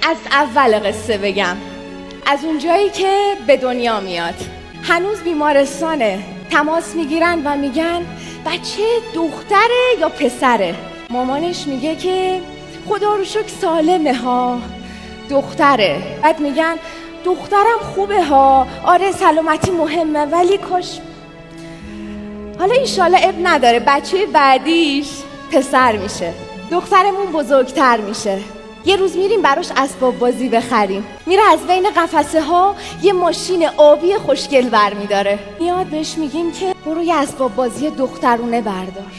از اول قصه بگم، از اونجایی که به دنیا میاد. هنوز بیمارستانه، تماس میگیرن و میگن بچه دختره یا پسره. مامانش میگه که خدا رو شکر سالمه ها، دختره. بعد میگن دخترم خوبه ها، آره سلامتی مهمه، ولی کاش حالا ایشالا اب نداره بچه بعدیش پسر میشه، دخترمون بزرگتر میشه. یه روز میریم براش اسباب بازی بخریم، میره از بین قفسه ها یه ماشین آبی خوشگل برمیداره. میاد بهش میگیم که برو یه اسباب بازی دخترونه بردار.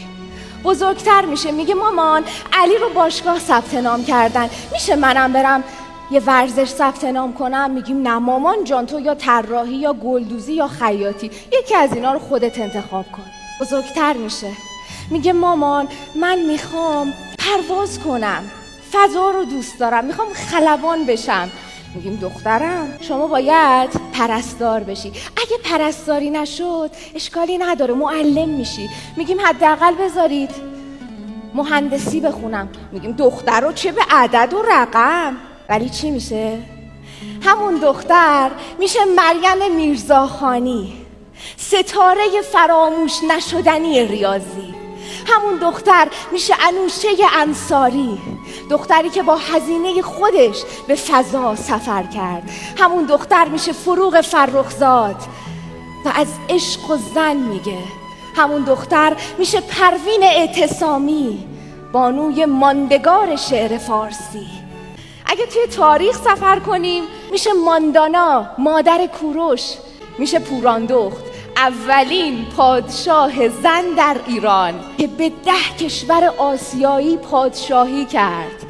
بزرگتر میشه میگه مامان علی رو باشگاه ثبت نام کردن، میشه منم برم یه ورزش ثبت نام کنم؟ میگیم نه مامان جان، تو یا طراحی یا گلدوزی یا خیاطی، یکی از اینا رو خودت انتخاب کن. بزرگتر میشه میگه مامان من میخوام پرواز کنم، فضا رو دوست دارم، میخوام خلبان بشم. میگیم دخترم شما باید پرستار بشی، اگه پرستاری نشد اشکالی نداره معلم میشی. میگیم حداقل بذارید مهندسی بخونم. میگیم دختر رو چه به عدد و رقم. ولی چی میشه؟ همون دختر میشه مریم میرزاخانی، ستاره فراموش نشدنی ریاضی. همون دختر میشه انوشه انصاری، دختری که با هزینه خودش به فضا سفر کرد. همون دختر میشه فروغ فرخزاد و از عشق و زن میگه. همون دختر میشه پروین اعتصامی، بانوی ماندگار شعر فارسی. اگه توی تاریخ سفر کنیم میشه ماندانا، مادر کوروش. میشه پوراندخت، اولین پادشاه زن در ایران که به 10 کشور آسیایی پادشاهی کرد.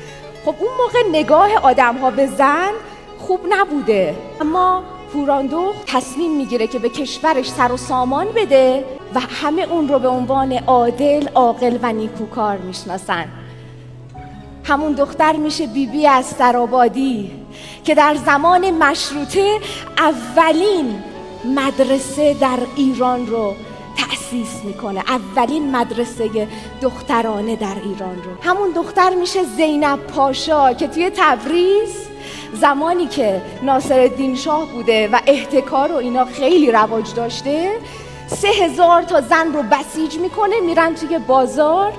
خب اون موقع نگاه آدم ها به زن خوب نبوده، اما پوراندخت تصمیم میگیره که به کشورش سر و سامان بده و همه اون رو به عنوان عادل، عاقل و نیکوکار میشناسن. همون دختر میشه بیبی استرآبادی که در زمان مشروطه اولین مدرسه در ایران رو تأسیس میکنه، اولین مدرسه دخترانه در ایران رو. همون دختر میشه زینب پاشا که توی تبریز زمانی که ناصرالدین شاه بوده و احتکار و اینا خیلی رواج داشته، 3000 تا زن رو بسیج میکنه، میرن توی بازار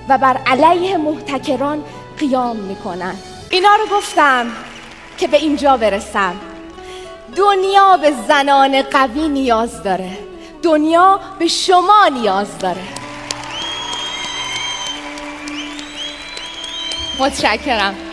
و بر علیه محتکران قیام میکنن. اینا رو گفتم که به اینجا برسم. دنیا به زنان قوی نیاز داره، دنیا به شما نیاز داره. متشکرم.